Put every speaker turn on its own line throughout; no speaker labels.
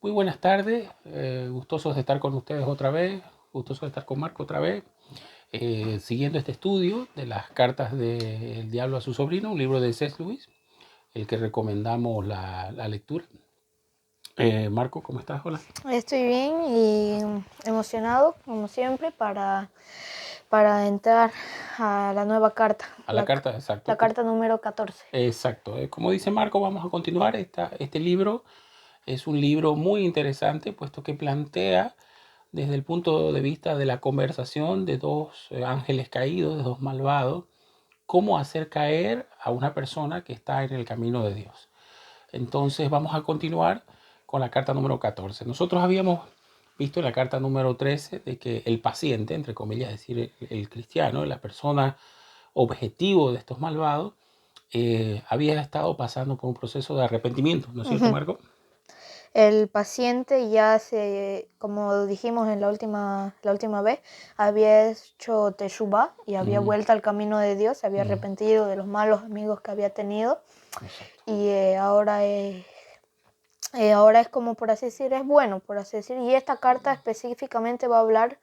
Muy buenas tardes, gustosos de estar con ustedes otra vez, gustosos de estar con Marco otra vez, siguiendo este estudio de las cartas del diablo a su sobrino, un libro de C.S. Lewis, el que recomendamos la lectura. Marco, ¿cómo estás? Hola.
Estoy bien y emocionado, como siempre, para entrar a la nueva carta.
A la carta, exacto.
La carta número 14.
Exacto. Como dice Marco, vamos a continuar. Este libro es un libro muy interesante, puesto que plantea desde el punto de vista de la conversación de dos ángeles caídos, de dos malvados, cómo hacer caer a una persona que está en el camino de Dios. Entonces vamos a continuar con la carta número 14. Nosotros habíamos visto en la carta número 13 de que el paciente, entre comillas, es decir, el cristiano, la persona objetivo de estos malvados, había estado pasando por un proceso de arrepentimiento, ¿no es cierto, Marco?
El paciente como dijimos en la última vez, había hecho teshuvá y había vuelto al camino de Dios, se había arrepentido de los malos amigos que había tenido. Exacto. Y ahora es como por así decir, es bueno, por así decir. Y esta carta específicamente va a hablar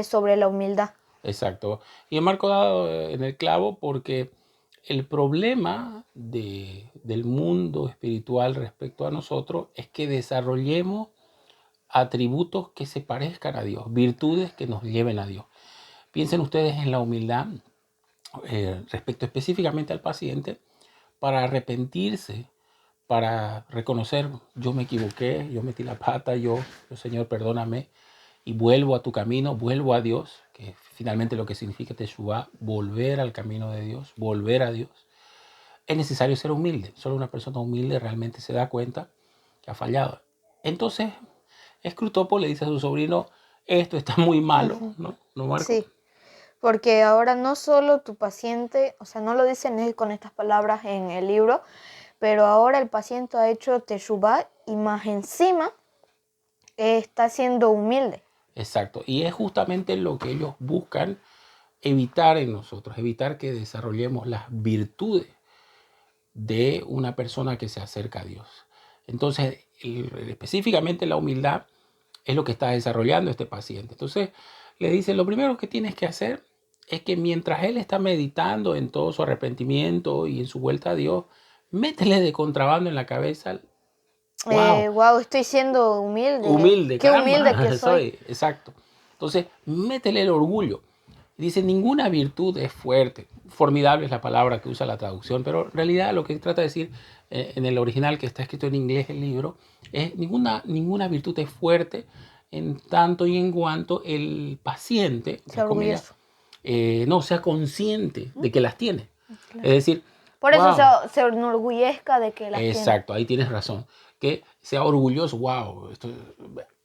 sobre la humildad.
Exacto. Y el Marco ha dado en el clavo porque el problema del mundo espiritual respecto a nosotros es que desarrollemos atributos que se parezcan a Dios, virtudes que nos lleven a Dios. Piensen ustedes en la humildad respecto específicamente al paciente para arrepentirse, para reconocer, yo me equivoqué, yo metí la pata, yo Señor, perdóname, y vuelvo a tu camino, vuelvo a Dios, que finalmente lo que significa Teshuvá, volver al camino de Dios, volver a Dios. Es necesario ser humilde. Solo una persona humilde realmente se da cuenta que ha fallado. Entonces, Scrutopo le dice a su sobrino, esto está muy malo, ¿no? ¿No, Marco?
Sí, porque ahora no solo tu paciente, o sea, no lo dicen con estas palabras en el libro, pero ahora el paciente ha hecho teshuvá y más encima está siendo humilde.
Exacto, y es justamente lo que ellos buscan evitar en nosotros, evitar que desarrollemos las virtudes de una persona que se acerca a Dios. Entonces, específicamente la humildad es lo que está desarrollando este paciente. Entonces, le dice, lo primero que tienes que hacer es que mientras él está meditando en todo su arrepentimiento y en su vuelta a Dios, métele de contrabando en la cabeza.
Wow, estoy siendo humilde.
Humilde,
qué
caramba,
humilde que soy.
exacto. Entonces, métele el orgullo. Dice, ninguna virtud es fuerte. Formidable es la palabra que usa la traducción, pero en realidad lo que trata de decir en el original que está escrito en inglés el libro es ninguna virtud es fuerte en tanto y en cuanto el paciente, entre comillas, no sea consciente de que las tiene. Claro. Es decir,
por eso se enorgullezca de que las tiene.
Exacto, ahí tienes razón. Que sea orgulloso, wow,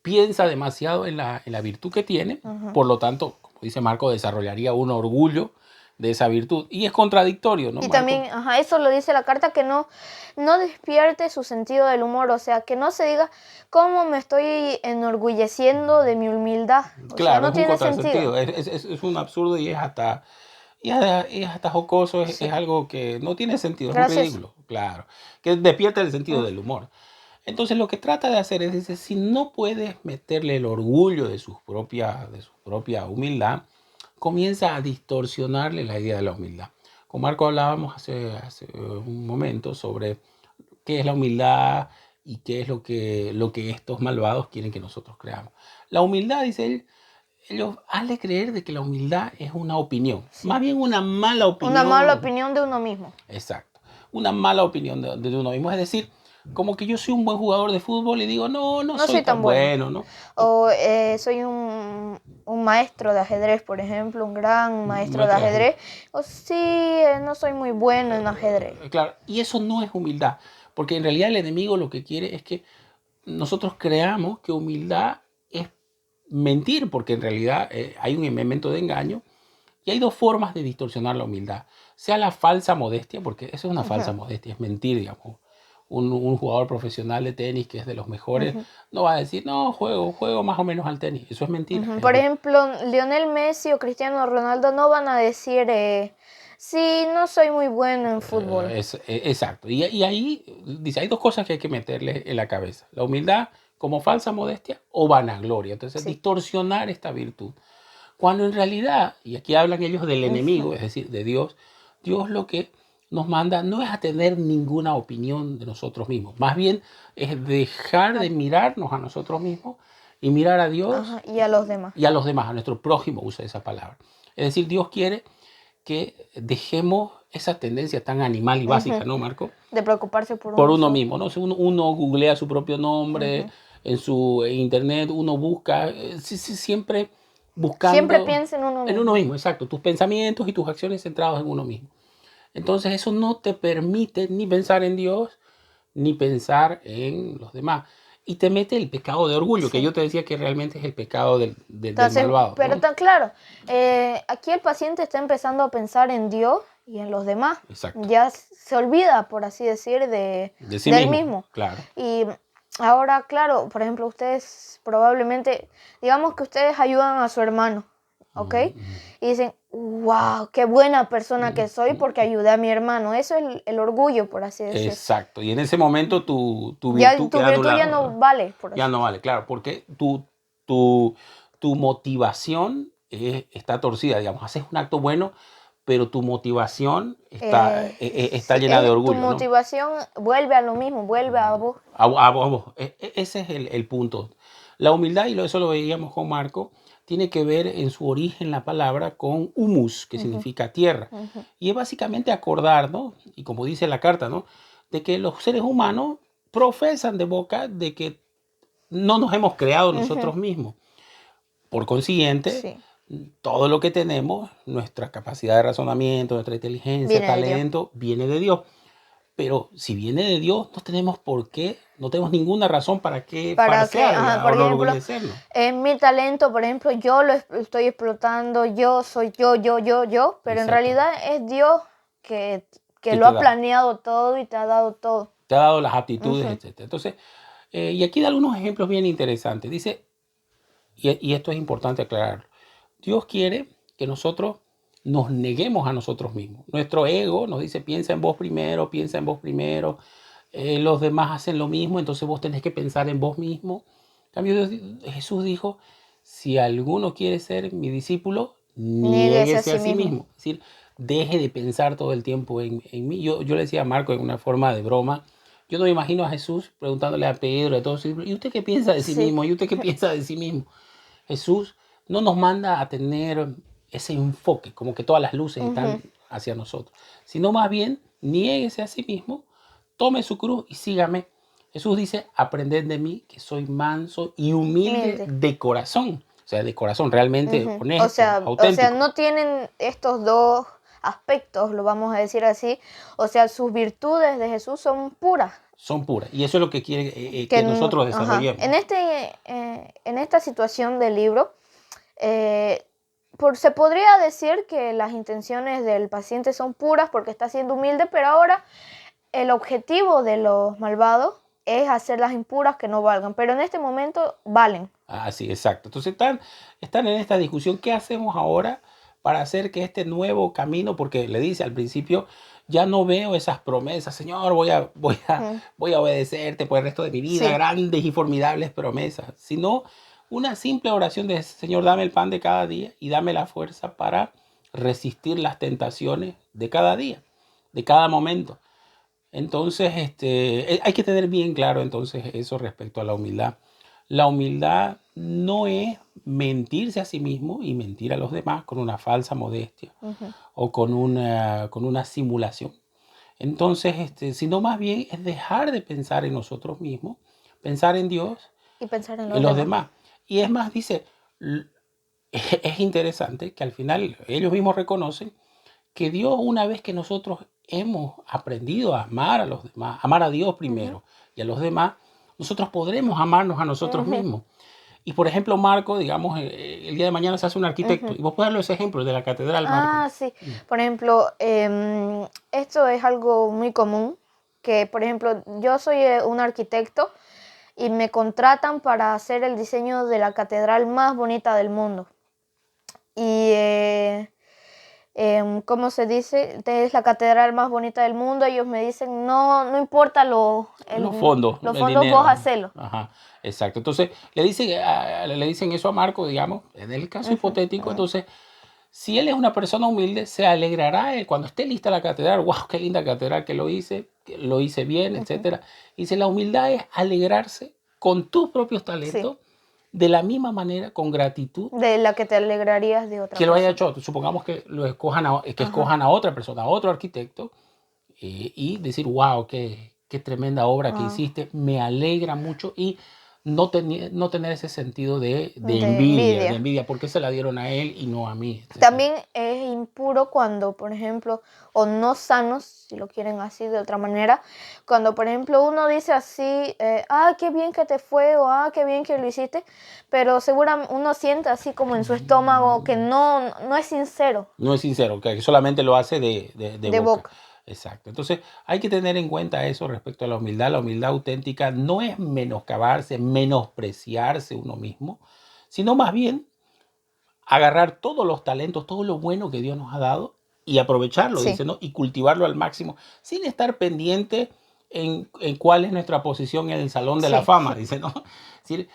piensa demasiado en la virtud que tiene, por lo tanto, como dice Marco, desarrollaría un orgullo de esa virtud. Y es contradictorio, ¿no,
Y
Marco?
también, eso lo dice la carta, que no despierte su sentido del humor, o sea, que no se diga cómo me estoy enorgulleciendo de mi humildad.
Claro,
no
es
tiene
un contrasentido,
sentido.
es un absurdo y es hasta jocoso, es algo que no tiene sentido, es un ridículo, claro, que despierta el sentido del humor. Entonces lo que trata de hacer es decir, si no puedes meterle el orgullo de su propia humildad, comienza a distorsionarle la idea de la humildad. Con Marco hablábamos hace un momento sobre qué es la humildad y qué es lo que estos malvados quieren que nosotros creamos. La humildad, dice él, ellos hazle creer de que la humildad es una opinión, más bien una mala opinión.
Una mala opinión de uno mismo.
Exacto, una mala opinión de uno mismo, es decir, como que yo soy un buen jugador de fútbol y digo, no soy tan bueno, ¿no?
O soy un maestro de ajedrez, por ejemplo, un gran maestro de ajedrez. O sí, no soy muy bueno en ajedrez.
Claro, y eso no es humildad, porque en realidad el enemigo lo que quiere es que nosotros creamos que humildad es mentir, porque en realidad hay un elemento de engaño. Y hay dos formas de distorsionar la humildad. Sea la falsa modestia, porque eso es una falsa modestia, es mentir, digamos. Un jugador profesional de tenis que es de los mejores no va a decir, no, juego más o menos al tenis. Eso es mentira.
Por ejemplo, Lionel Messi o Cristiano Ronaldo no van a decir, sí, no soy muy bueno en fútbol.
Exacto. Y ahí dice, hay dos cosas que hay que meterle en la cabeza. La humildad como falsa modestia o vanagloria. Entonces,
Sí.
distorsionar esta virtud. Cuando en realidad, y aquí hablan ellos del enemigo, es decir, de Dios, Dios lo que nos manda no es a tener ninguna opinión de nosotros mismos, más bien es dejar de mirarnos a nosotros mismos y mirar a Dios
Ajá, y a los demás.
y a los demás, a nuestro prójimo, usa esa palabra. Es decir, Dios quiere que dejemos esa tendencia tan animal y básica, ¿no, Marco?
De preocuparse por
Por
uno
uno
solo.
mismo, ¿no? Si uno googlea su propio nombre en su internet, uno busca, siempre
Siempre
buscando
piensa en uno
en uno
mismo.
mismo, exacto, tus pensamientos y tus acciones centrados en uno mismo. Entonces eso no te permite ni pensar en Dios, ni pensar en los demás. Y te mete el pecado de orgullo, que
Sí.
yo te decía que realmente es el pecado del
Entonces,
malvado,
pero
¿no?
está claro, aquí el paciente está empezando a pensar en Dios y en los demás.
Exacto.
Ya se olvida, por así decir, de
sí
él
mismo,
mismo.
claro.
Y ahora, claro, por ejemplo, ustedes probablemente, digamos que ustedes ayudan a su hermano, ¿ok? Y dicen, wow, qué buena persona que soy porque ayudé a mi hermano. Eso es el orgullo, por así decir.
Exacto. Y en ese momento tu
Ya
virtud
tu
queda
virtud ya
anulada,
no vale, por así
ya no
decir.
vale, claro, porque tu motivación está torcida, digamos, haces un acto bueno, pero tu motivación está
Sí,
llena de
tu
orgullo, ¿no?
motivación vuelve a lo mismo, vuelve a vos.
Vos. Ese es el punto. La humildad, y eso lo veíamos con Marco, tiene que ver en su origen la palabra con humus, que significa tierra. Y es básicamente acordar, ¿no? Y como dice la carta, ¿no? De que los seres humanos profesan de boca de que no nos hemos creado nosotros mismos. Por consiguiente,
Sí,
todo lo que tenemos, nuestra capacidad de razonamiento, nuestra inteligencia,
viene de Dios.
talento, viene de Dios. Pero si viene de Dios, no tenemos por qué, no tenemos ninguna razón para qué
Para que,
farsear
ajá,
o
por ejemplo,
enorgullecernos.
mi talento, por ejemplo, yo lo estoy explotando, yo soy yo, pero en
Exacto.
realidad es Dios que,
Que
lo
te
ha
da,
planeado todo y te ha dado todo.
te ha dado las aptitudes, etc. Entonces, y aquí da algunos ejemplos bien interesantes. Dice, y esto es importante aclararlo, Dios quiere que nosotros nos neguemos a nosotros mismos. Nuestro ego nos dice, piensa en vos primero, piensa en vos primero. Los demás hacen lo mismo, entonces vos tenés que pensar en vos mismo. En cambio, Jesús dijo, si alguno quiere ser mi discípulo,
Niéguese a
niéguese a
sí
sí
mismo.
mismo. Es decir, deje de pensar todo el tiempo en mí. Yo le decía a Marco en una forma de broma, yo no me imagino a Jesús preguntándole a Pedro, a todos, ¿y usted qué piensa de sí
Sí.
mismo? ¿Y usted qué piensa de sí mismo? Jesús no nos manda a tener ese enfoque, como que todas las luces están hacia nosotros, sino más bien niéguese a sí mismo, tome su cruz y sígame. Jesús dice, aprended de mí que soy manso y humilde
Humilde.
de corazón, o sea, de corazón realmente
O
honesto,
sea,
auténtico.
no tienen estos dos aspectos, lo vamos a decir así. O sea, sus virtudes de Jesús son puras.
Son puras. Y eso es lo que quiere que nosotros desarrollemos.
En esta situación del libro, se podría decir que las intenciones del paciente son puras porque está siendo humilde, pero ahora el objetivo de los malvados es hacerlas impuras que no valgan, pero en este momento valen.
Así, exacto. Entonces están en esta discusión, ¿qué hacemos ahora para hacer que este nuevo camino, porque le dice al principio, ya no veo esas promesas, Señor, voy a obedecerte por el resto de mi vida,
Sí.
grandes y formidables promesas, sino una simple oración de, Señor, dame el pan de cada día y dame la fuerza para resistir las tentaciones de cada día, de cada momento. Entonces, hay que tener bien claro entonces eso respecto a la humildad. La humildad no es mentirse a sí mismo y mentir a los demás con una falsa modestia o con una simulación. Entonces, sino más bien es dejar de pensar en nosotros mismos, pensar en Dios
Y pensar en
y en
los
los
demás.
demás. Y es más, dice, es interesante que al final ellos mismos reconocen que Dios, una vez que nosotros hemos aprendido a amar a los demás, amar a Dios primero y a los demás, nosotros podremos amarnos a nosotros mismos. Y por ejemplo, Marco, digamos, el día de mañana se hace un arquitecto. Y vos puedes darle ese ejemplo de la catedral, Marco.
Sí. Por ejemplo, esto es algo muy común, que por ejemplo, yo soy un arquitecto y me contratan para hacer el diseño de la catedral más bonita del mundo. Y ¿cómo se dice? Es la catedral más bonita del mundo. Ellos me dicen, no importa
Los fondos,
los
el
fondos,
dinero.
vos hacelo.
Ajá, exacto. Entonces, le dicen eso a Marco, digamos, en el caso hipotético. Entonces, si él es una persona humilde, se alegrará él cuando esté lista la catedral. ¡Wow! ¡Qué linda catedral que lo hice bien, etcétera! Y dice, la humildad es alegrarse con tus propios
Sí,
talentos, de la misma manera, con gratitud,
de la que te alegrarías de otra
que lo haya
persona.
hecho. Supongamos que lo escojan que
Ajá.
escojan a otra persona, a otro arquitecto, y decir, wow, qué tremenda obra que
Ah,
hiciste, me alegra mucho, y no tener ese sentido de
de
envidia,
envidia.
porque se la dieron a él y no a mí, etcétera.
También es impuro cuando, por ejemplo, o no sanos, si lo quieren así de otra manera, cuando, por ejemplo, uno dice así, qué bien que te fue, o qué bien que lo hiciste, pero seguramente uno siente así como en su estómago que no es sincero.
No es sincero, que solamente lo hace de
De
boca.
boca.
Exacto. Entonces hay que tener en cuenta eso respecto a la humildad. La humildad auténtica no es menoscabarse, menospreciarse uno mismo, sino más bien agarrar todos los talentos, todo lo bueno que Dios nos ha dado y aprovecharlo,
Sí,
dice, ¿no? Y cultivarlo al máximo, sin estar pendiente en cuál es nuestra posición en el Salón de la
sí.
Fama, dice, ¿no? Si,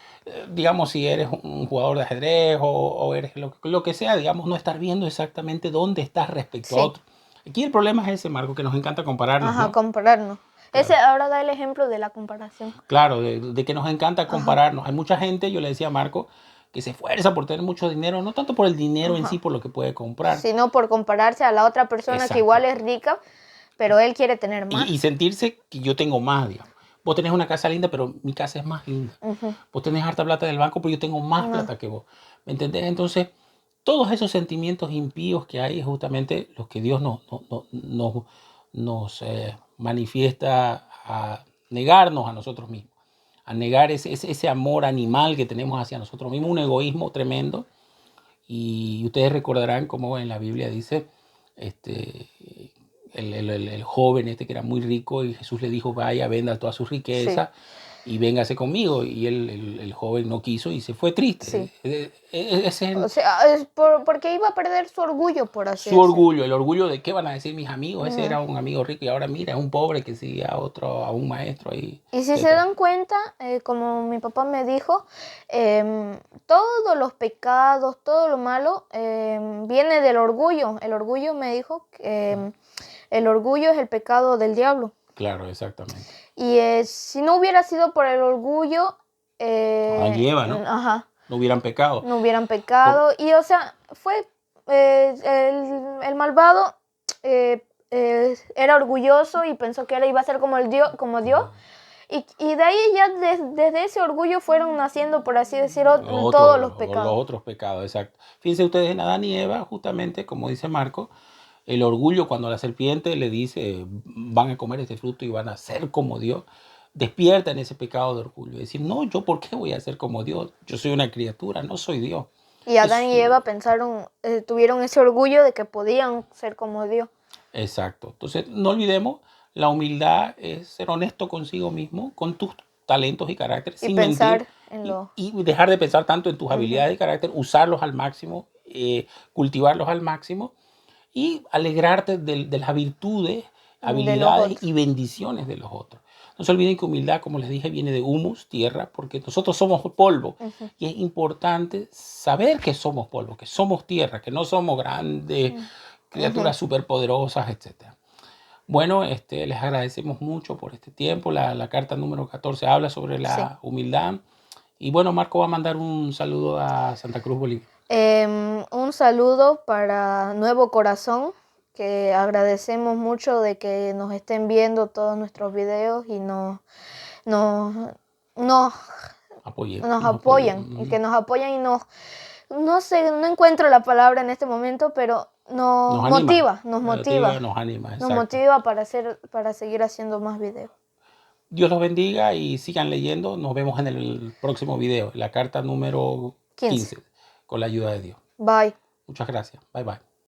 digamos, si eres un jugador de ajedrez o eres lo que sea, digamos, no estar viendo exactamente dónde estás respecto a
Sí.
otro. Aquí el problema es ese, Marco, que nos encanta compararnos,
Ajá,
¿no?
compararnos.
Claro.
Ese ahora da el ejemplo de la comparación.
Claro, de que nos encanta
Ajá,
compararnos. Hay mucha gente, yo le decía a Marco, que se esfuerza por tener mucho dinero, no tanto por el dinero en sí,
ajá.
por lo que puede comprar.
Sino por compararse a la otra persona que igual
Exacto.
es rica, pero él quiere tener más.
Y sentirse que yo tengo más, digamos. Vos tenés una casa linda, pero mi casa es más linda.
Ujú.
Vos tenés harta plata del banco, pero yo tengo más
No,
plata que vos. ¿Me entendés? Entonces, todos esos sentimientos impíos que hay es justamente los que Dios nos manifiesta a negarnos a nosotros mismos, a negar ese amor animal que tenemos hacia nosotros mismos, un egoísmo tremendo. Y ustedes recordarán cómo en la Biblia dice, el joven que era muy rico, y Jesús le dijo, vaya, venda toda su
sí,
riqueza y véngase conmigo. Y el joven no quiso y se fue triste.
sí.
Ese
O
es
sea, es porque iba a perder su orgullo, por así
su
decirlo.
orgullo, el orgullo de qué van a decir mis amigos. Ese
Ujú.
era un amigo rico y ahora mira, es un pobre que sigue a un maestro ahí,
Y si se
etcétera.
dan cuenta, como mi papá me dijo, todos los pecados, todo lo malo viene del orgullo. El orgullo me dijo que el orgullo es el pecado del diablo.
Claro, exactamente.
Y si no hubiera sido por el orgullo,
Adán y Eva, ¿no?
ajá,
No hubieran pecado.
no hubieran pecado. Y o sea, fue el malvado era orgulloso y pensó que iba a ser como Dios. Y de ahí ya desde ese orgullo fueron naciendo, por así decirlo, todos los
Los
pecados.
otros pecados, exacto. Fíjense ustedes en Adán y Eva, justamente, como dice Marco, el orgullo cuando la serpiente le dice, van a comer este fruto y van a ser como Dios, despierta en ese pecado de orgullo. Es decir, no, yo por qué voy a ser como Dios, yo soy una criatura, no soy Dios.
Y Adán y Eva tuvieron ese orgullo de que podían ser como Dios.
Exacto. Entonces, no olvidemos, la humildad es ser honesto consigo mismo, con tus talentos y carácter,
Y
sin mentir,
pensar en lo...
y dejar de pensar tanto en tus habilidades y carácter, usarlos al máximo, cultivarlos al máximo y alegrarte de las virtudes,
de los
habilidades
otros.
y bendiciones de los otros. No se olviden que humildad, como les dije, viene de humus, tierra, porque nosotros somos polvo. Y es importante saber que somos polvo, que somos tierra, que no somos grandes criaturas superpoderosas, etc. Bueno, les agradecemos mucho por este tiempo. La carta número 14 habla sobre
Sí.
la humildad. Y bueno, Marco va a mandar un saludo a Santa Cruz, Bolivia.
Un saludo para Nuevo Corazón, que agradecemos mucho de que nos estén viendo todos nuestros videos y nos apoyan y que nos apoyan y no sé, no encuentro la palabra en este momento, pero nos motiva,
nos anima,
nos
exacto.
motiva para seguir haciendo más videos.
Dios los bendiga y sigan leyendo. Nos vemos en el próximo video, la carta número 15, con la ayuda de Dios.
Bye.
Muchas gracias. Bye, bye.